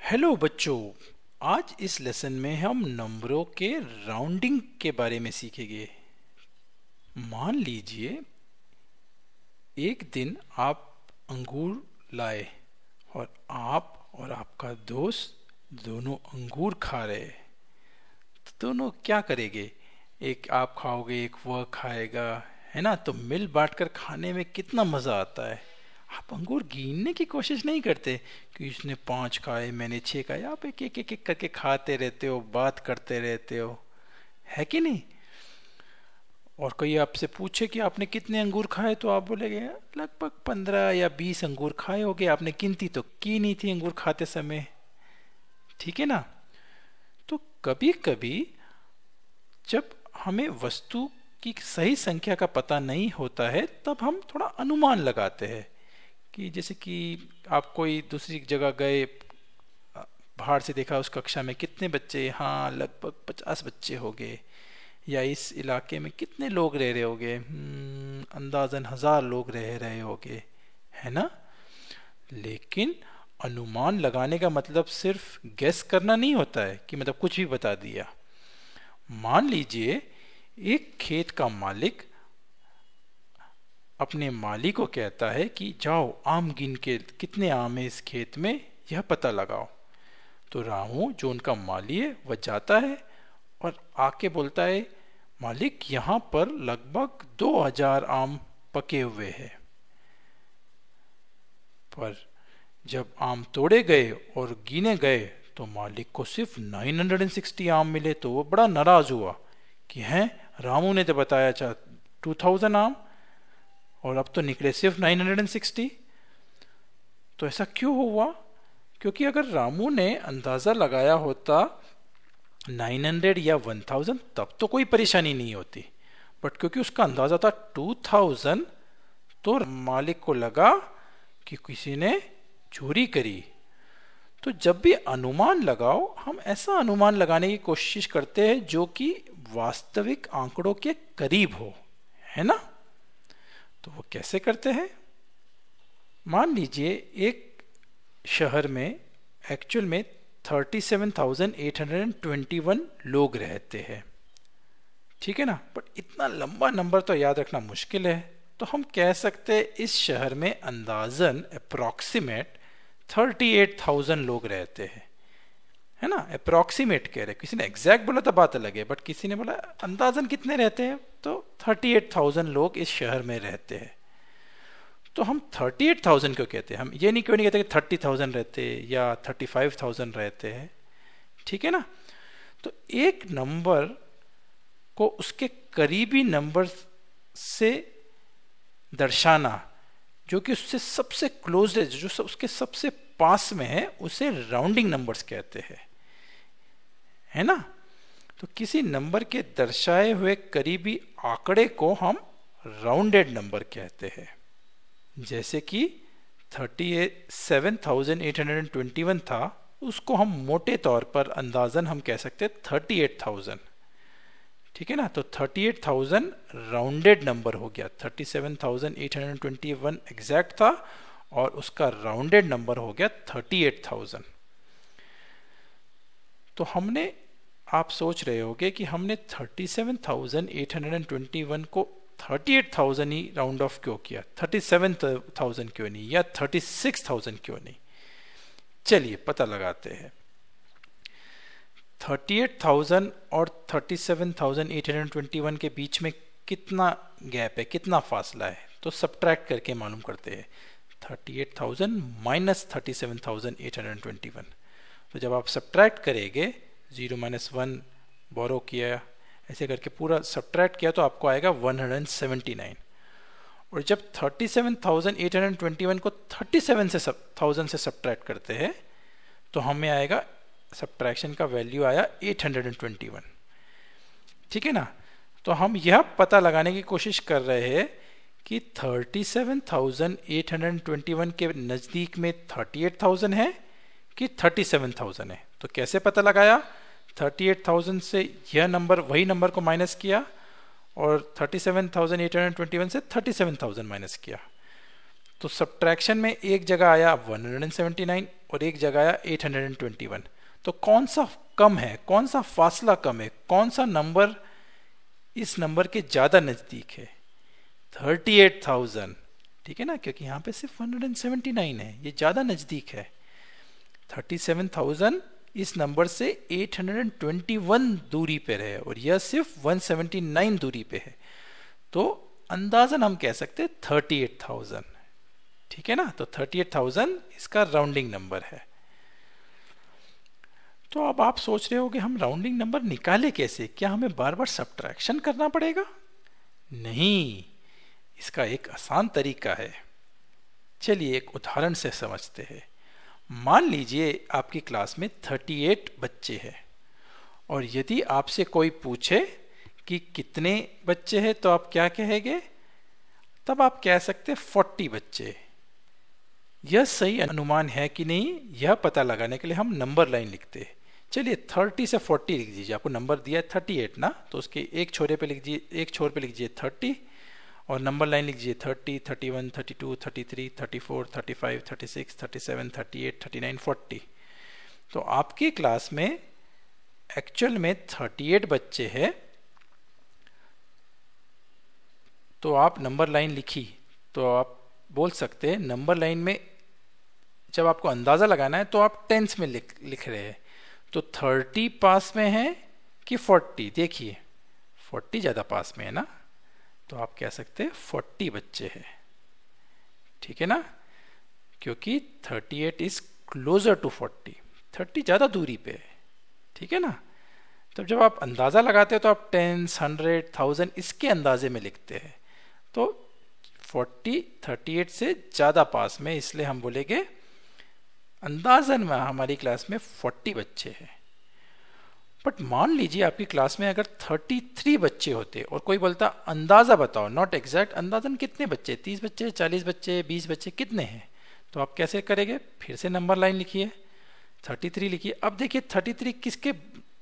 Hello बच्चों। आज इस लेसन में हम नंबरों के राउंडिंग के बारे में सीखेंगे। मान लीजिए एक दिन आप अंगूर लाए और आप और आपका दोस्त दोनों अंगूर खा रहे, तो दोनों क्या करेंगे? एक आप खाओगे, एक वह खाएगा, है ना? तो मिल बांट कर खाने में कितना मज़ा आता है। आप अंगूर गिनने की कोशिश नहीं करते कि इसने 5 खाए, मैंने 6 खाए। आप एक एक एक एक करके खाते रहते हो, बात करते रहते हो, है कि नहीं? और कोई आपसे पूछे कि आपने कितने अंगूर खाए, तो आप बोलेगे लगभग 15 या 20 अंगूर खाए होंगे। आपने गिनती तो की नहीं थी अंगूर खाते समय, ठीक है ना? तो कभी कभी जब हमें वस्तु की सही संख्या का पता नहीं होता है, तब हम थोड़ा अनुमान लगाते हैं कि जैसे कि आप कोई दूसरी जगह गए, बाहर से देखा उस कक्षा में कितने बच्चे, हाँ लगभग 50 बच्चे हो गए, या इस इलाके में कितने लोग रह रहे होंगे, अंदाजन 1000 लोग रह रहे होंगे, है ना? लेकिन अनुमान लगाने का मतलब सिर्फ गेस करना नहीं होता है कि मतलब कुछ भी बता दिया। मान लीजिए एक खेत का मालिक अपने माली को कहता है कि जाओ आम गिन के, कितने आम है इस खेत में यह पता लगाओ। तो रामू जो उनका माली है वह जाता है और आके बोलता है, मालिक यहाँ पर लगभग 2000 आम पके हुए हैं। पर जब आम तोड़े गए और गिने गए तो मालिक को सिर्फ 960 आम मिले। तो वो बड़ा नाराज हुआ कि हैं, रामू ने तो बताया 2000 आम और अब तो निकले सिर्फ 960। तो ऐसा क्यों हुआ? क्योंकि अगर रामू ने अंदाज़ा लगाया होता 900 या 1000 तब तो कोई परेशानी नहीं होती, बट क्योंकि उसका अंदाज़ा था 2000, तो मालिक को लगा कि किसी ने चोरी करी। तो जब भी अनुमान लगाओ, हम ऐसा अनुमान लगाने की कोशिश करते हैं जो कि वास्तविक आंकड़ों के करीब हो, है ना? तो वो कैसे करते हैं? मान लीजिए एक शहर में एक्चुअल में 37,821 लोग रहते हैं, ठीक है ना? बट इतना लंबा नंबर तो याद रखना मुश्किल है, तो हम कह सकते हैं इस शहर में अंदाजन अप्रॉक्सीमेट 38,000 लोग रहते हैं, है ना? अप्रॉक्सीमेट कह रहे, किसी ने एग्जैक्ट बोला तो बात अलग है, बट किसी ने बोला अंदाजन कितने रहते हैं, तो 38,000 लोग इस शहर में रहते हैं। तो हम 38,000 क्यों कहते हैं? हम ये नहीं क्यों नहीं कहते कि 30,000 रहते हैं या 35,000 रहते हैं, ठीक है ना? तो एक नंबर को उसके करीबी नंबर से दर्शाना, जो कि उससे सबसे क्लोज है, जो उसके सबसे पास में है, उसे राउंडिंग नंबर्स कहते हैं, है ना? तो किसी नंबर के दर्शाए हुए करीबी आंकड़े को हम राउंडेड नंबर कहते हैं। जैसे कि 37,821 था, उसको हम मोटे तौर पर अंदाजन हम कह सकते हैं 38,000, ठीक है ना? तो 38,000 राउंडेड नंबर हो गया। 37,821 एग्जैक्ट था और उसका राउंडेड नंबर हो गया 38,000। तो हमने, आप सोच रहे होंगे कि हमने 37,821 को 38,000 ही राउंड ऑफ क्यों किया, 37,000 क्यों नहीं, या 36,000 क्यों नहीं? चलिए पता लगाते हैं। 38,000 और 37,821 के बीच में कितना गैप है, कितना फासला है? तो सब्ट्रैक्ट करके मालूम करते हैं। 38,000 माइनस 37,821। तो जब आप सब्ट्रैक्ट करेंगे, 0 - 1 बोरो किया, ऐसे करके पूरा सब्ट्रैक्ट किया, तो आपको आएगा 179। और जब 37,821 को 37,000 से सब्ट्रैक्ट करते हैं, तो हमें आएगा, सब्ट्रैक्शन का वैल्यू आया 821, ठीक है ना? तो हम यह पता लगाने की कोशिश कर रहे हैं कि 37,821 के नज़दीक में 38,000 है कि 37,000 है। तो कैसे पता लगाया? 38,000 से यह नंबर, वही नंबर को माइनस किया और 37,821 से 37,000 माइनस किया। तो सब्ट्रैक्शन में एक जगह आया 179, और एक जगह आया 821। तो कौन सा कम है, कौन सा फासला कम है, कौन सा नंबर इस नंबर के ज़्यादा नज़दीक है? 38,000, ठीक है ना, क्योंकि यहाँ पे सिर्फ 179 है, ये ज़्यादा नज़दीक है। 37,000 इस नंबर से 821 दूरी पर है और यह सिर्फ 179 दूरी पे है। तो अंदाजन हम कह सकते हैं 38,000, ठीक है ना। तो 38,000 इसका राउंडिंग नंबर है। तो अब आप सोच रहे हो कि हम राउंडिंग नंबर निकाले कैसे, क्या हमें बार बार सब्ट्रैक्शन करना पड़ेगा? नहीं, इसका एक आसान तरीका है। चलिए एक उदाहरण से समझते हैं। मान लीजिए आपकी क्लास में 38 बच्चे हैं और यदि आपसे कोई पूछे कि कितने बच्चे हैं तो आप क्या कहेंगे? तब आप कह सकते 40 बच्चे। यह सही अनुमान है कि नहीं, यह पता लगाने के लिए हम नंबर लाइन लिखते हैं। चलिए 30 से 40 लिख दीजिए। आपको नंबर दिया है 38 ना, तो उसके एक छोर पे लिख दीजिए 30 और नंबर लाइन लिख दीजिए 30, 31, 32, 33, 34, 35, 36, 37, 38, 39, 40। तो आपकी क्लास में एक्चुअल में 38 बच्चे हैं। तो आप नंबर लाइन लिखी तो आप बोल सकते हैं नंबर लाइन में जब आपको अंदाज़ा लगाना है तो आप टेंस में लिख रहे हैं। तो 30 पास में है कि 40? देखिए 40 ज़्यादा पास में है ना, तो आप कह सकते हैं 40 बच्चे हैं, ठीक है ना, क्योंकि 38 इज क्लोजर टू 40, 30 ज़्यादा दूरी पे है, ठीक है ना। तब जब आप अंदाज़ा लगाते हो तो आप 10, 100, 1000 इसके अंदाजे में लिखते हैं। तो 40 38 से ज़्यादा पास में, इसलिए हम बोलेंगे अंदाजन में हमारी क्लास में 40 बच्चे हैं। बट मान लीजिए आपकी क्लास में अगर 33 बच्चे होते और कोई बोलता अंदाज़ा बताओ, नॉट एग्जैक्ट, अंदाजन कितने बच्चे, 30 बच्चे, 40 बच्चे, 20 बच्चे, कितने हैं? तो आप कैसे करेंगे? फिर से नंबर लाइन लिखिए, 33 लिखिए। अब देखिए 33 किसके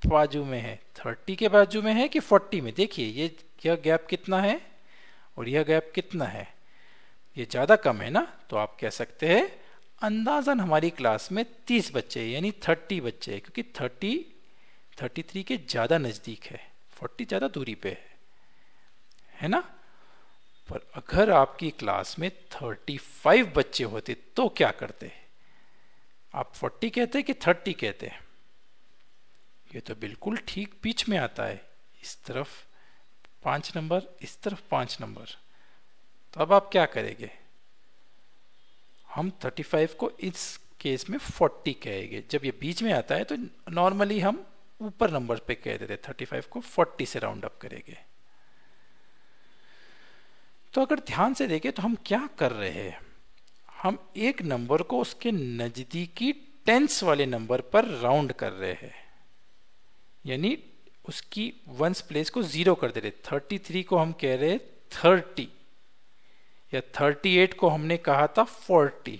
बाजू में है? 30 के बाजू में है कि 40 में? देखिए यह गैप कितना है और यह गैप कितना है, ये ज़्यादा कम है ना। तो आप कह सकते हैं अंदाजन हमारी क्लास में 30 बच्चे यानी 30 बच्चे, क्योंकि 33 के ज़्यादा नज़दीक है, 40 ज़्यादा दूरी पे है ना। पर अगर आपकी क्लास में 35 बच्चे होते तो क्या करते? आप 40 कहते कि 30 कहते? ये तो बिल्कुल ठीक बीच में आता है, इस तरफ 5 नंबर, इस तरफ 5 नंबर। तो अब आप क्या करेंगे? हम 35 को इस केस में 40 कहेंगे। जब ये बीच में आता है तो नॉर्मली हम ऊपर नंबर पे कह देते, 35 को 40 से राउंड अप करेंगे। तो अगर ध्यान से देखें तो हम क्या कर रहे हैं? हम एक नंबर को उसके नजदीकी टेंस वाले नंबर पर राउंड कर रहे हैं, यानी उसकी वंस प्लेस को 0 कर दे रहे। 33 को हम कह रहे 30 या 38 को हमने कहा था 40,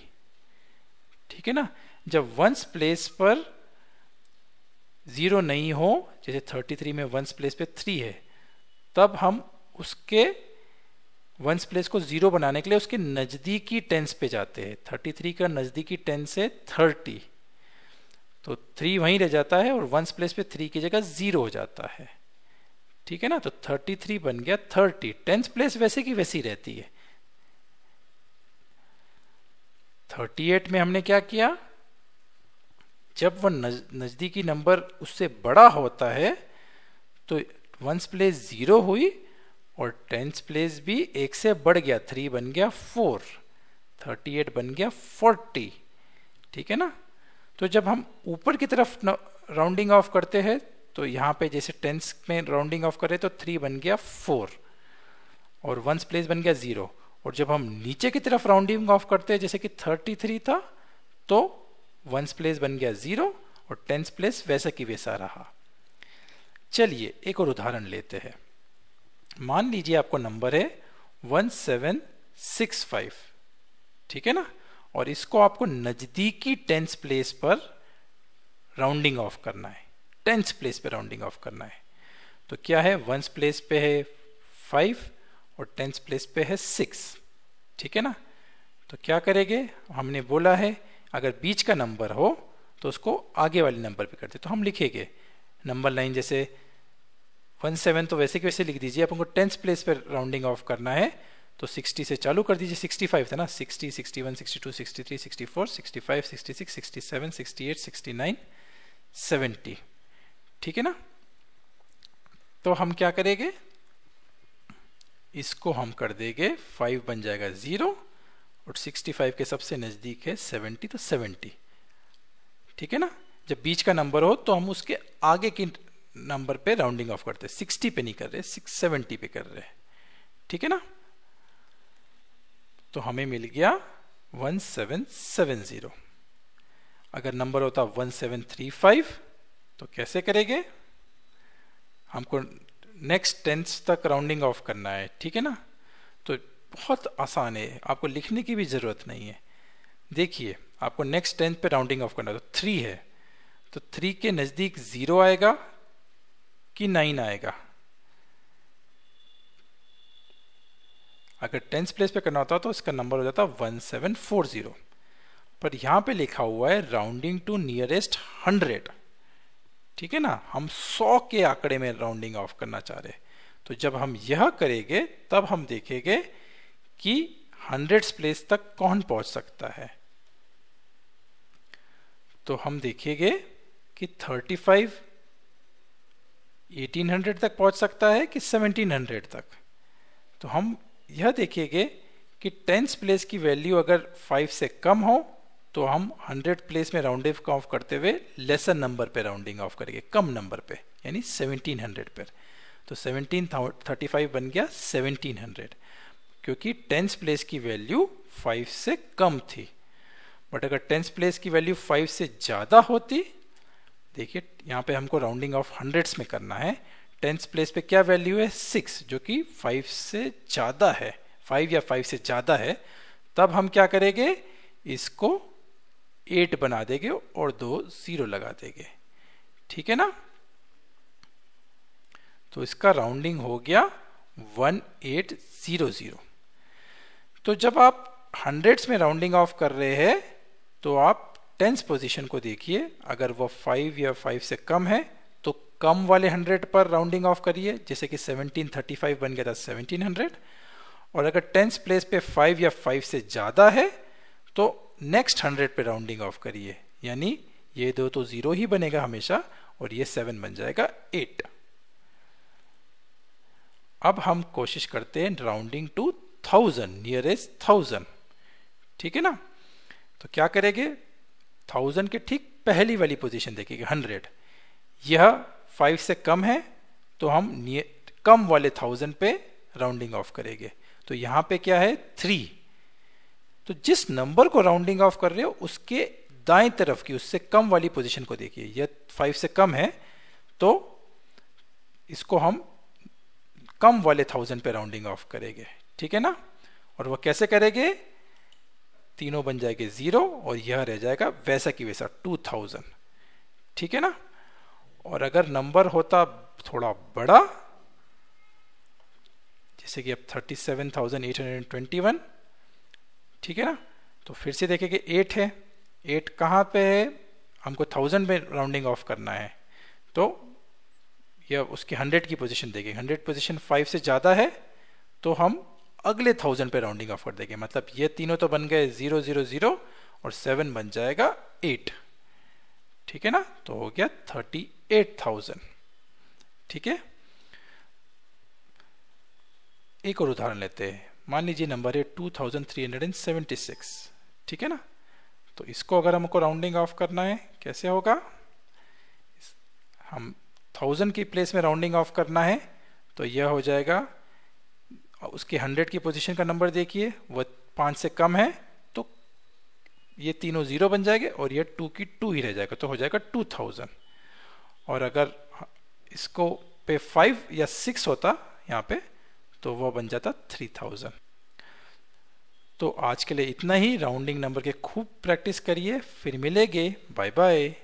ठीक है ना। जब वंस प्लेस पर 0 नहीं हो, जैसे 33 में वंस प्लेस पे 3 है, तब हम उसके वंस प्लेस को 0 बनाने के लिए उसके नज़दीकी टेंस पे जाते हैं। 33 का नज़दीकी टेंस है 30, तो 3 वहीं रह जाता है और वंस प्लेस पे 3 की जगह 0 हो जाता है, ठीक है ना। तो 33 बन गया 30, टेंस प्लेस वैसे की वैसी रहती है। 38 में हमने क्या किया? जब वह नज़दीकी नंबर उससे बड़ा होता है तो वंस प्लेस 0 हुई और टेंस प्लेस भी 1 से बढ़ गया, 3 बन गया 4, 38 बन गया 40, ठीक है ना। तो जब हम ऊपर की तरफ राउंडिंग ऑफ करते हैं तो यहाँ पे जैसे टेंस में राउंडिंग ऑफ करें तो 3 बन गया 4 और वंस प्लेस बन गया 0, और जब हम नीचे की तरफ राउंडिंग ऑफ करते हैं जैसे कि 33 था तो वंस प्लेस बन गया 0 और टेंस प्लेस वैसा की वैसा रहा। चलिए एक और उदाहरण लेते हैं। मान लीजिए आपको नंबर है 1765, ठीक है ना, और इसको आपको नजदीकी टेंस प्लेस पर राउंडिंग ऑफ करना है, टेंस प्लेस पे राउंडिंग ऑफ करना है। तो क्या है? वंस प्लेस पे है 5 और टेंस प्लेस पे है 6, ठीक है ना। तो क्या करेंगे? हमने बोला है अगर बीच का नंबर हो तो उसको आगे वाले नंबर पे करते। तो हम लिखेंगे नंबर लाइन जैसे 17 तो वैसे के वैसे लिख दीजिए, अपन को 10th प्लेस पर राउंडिंग ऑफ करना है तो 60 से चालू कर दीजिए। 65 था ना, 60, 61, 62, 63, 64, 65, 66, 67, 68, 69, 70। ठीक है ना। तो हम क्या करेंगे, इसको हम कर देंगे 5 बन जाएगा 0 और 65 के सबसे नजदीक है 70 तो 70। ठीक है ना। जब बीच का नंबर हो तो हम उसके आगे की नंबर पे राउंडिंग ऑफ करते हैं, 60 पे नहीं कर रहे, 670 पे कर रहे हैं। ठीक है ना। तो हमें मिल गया 1770। अगर नंबर होता 1735 तो कैसे करेंगे, हमको नेक्स्ट 10th तक राउंडिंग ऑफ करना है। ठीक है ना। तो बहुत आसान है, आपको लिखने की भी जरूरत नहीं है। देखिए आपको नेक्स्ट 10th पे राउंडिंग ऑफ करना है, तो 3 है तो 3 के नजदीक 0 आएगा कि 9 आएगा। अगर 10th प्लेस पे करना होता तो इसका नंबर हो जाता 1740, पर यहां पे लिखा हुआ है राउंडिंग टू नियरेस्ट 100। ठीक है ना। हम 100 के आंकड़े में राउंडिंग ऑफ करना चाह रहे। तो जब हम यह करेंगे तब हम देखेंगे कि 100th प्लेस तक कौन पहुंच सकता है। तो हम देखेंगे कि 35 1800 तक पहुंच सकता है कि 1700 तक। तो हम यह देखेंगे कि 10th प्लेस की वैल्यू अगर 5 से कम हो तो हम 100th प्लेस में राउंडिंग ऑफ करते हुए लेसर नंबर पे राउंडिंग ऑफ करेंगे, कम नंबर पे, यानी 1700 पर। तो 1735 बन गया 1700, क्योंकि 10th प्लेस की वैल्यू 5 से कम थी। बट अगर 10th प्लेस की वैल्यू 5 से ज़्यादा होती, देखिए यहाँ पे हमको राउंडिंग ऑफ 100s में करना है। 10th प्लेस पे क्या वैल्यू है 6, जो कि 5 से ज़्यादा है, 5 या 5 से ज़्यादा है। तब हम क्या करेंगे, इसको 8 बना देंगे और 2 0 लगा देंगे। ठीक है ना। तो इसका राउंडिंग हो गया 1800। तो जब आप 100s में राउंडिंग ऑफ कर रहे हैं तो आप 10th पोजीशन को देखिए, अगर वो 5 या 5 से कम है तो कम वाले 100 पर राउंडिंग ऑफ करिए, जैसे कि 1735 बन गया था 1700। और अगर 10th प्लेस पे 5 या 5 से ज़्यादा है तो नेक्स्ट 100 पे राउंडिंग ऑफ करिए, यानी ये 2 तो 0 ही बनेगा हमेशा और ये 7 बन जाएगा 8। अब हम कोशिश करते हैं राउंडिंग टू 1000, नियरेस्ट 1000। ठीक है ना। तो क्या करेंगे, 1000 के ठीक पहली वाली पोजीशन देखेंगे 100। यह 5 से कम है तो हम कम वाले 1000 पे राउंडिंग ऑफ करेंगे। तो यहाँ पे क्या है 3। तो जिस नंबर को राउंडिंग ऑफ कर रहे हो उसके दाएं तरफ की, उससे कम वाली पोजीशन को देखिए। यह 5 से कम है तो इसको हम कम वाले 1000 पे राउंडिंग ऑफ करेंगे। ठीक है ना। और वह कैसे करेंगे, तीनों बन जाएंगे 0 और यह रह जाएगा वैसा की वैसा 2000। ठीक है ना। और अगर नंबर होता थोड़ा बड़ा, जैसे कि अब 37,821, ठीक है ना, तो फिर से देखेंगे 8 है। 8 कहाँ पे है, हमको 1000 में राउंडिंग ऑफ करना है, तो यह उसके 100 की पोजीशन देंगे। 100 पोजीशन 5 से ज़्यादा है तो हम अगले 1000 पे राउंडिंग ऑफ कर देंगे। मतलब ये तीनों तो बन गए 0 0 0 और 7 बन जाएगा 8। ठीक है ना। तो हो गया 38,000। ठीक है। एक और उदाहरण लेते हैं। मान लीजिए नंबर है 2376। ठीक है ना। तो इसको अगर हमको राउंडिंग ऑफ करना है कैसे होगा, हम 1000 की प्लेस में राउंडिंग ऑफ करना है तो यह हो जाएगा, उसके 100 की पोजीशन का नंबर देखिए, वह 5 से कम है तो ये तीनों 0 बन जाएंगे और ये 2 की 2 ही रह जाएगा, तो हो जाएगा 2000। और अगर इसको पे 5 या 6 होता यहाँ पे तो वह बन जाता 3000। तो आज के लिए इतना ही। राउंडिंग नंबर के खूब प्रैक्टिस करिए, फिर मिलेंगे। Bye bye.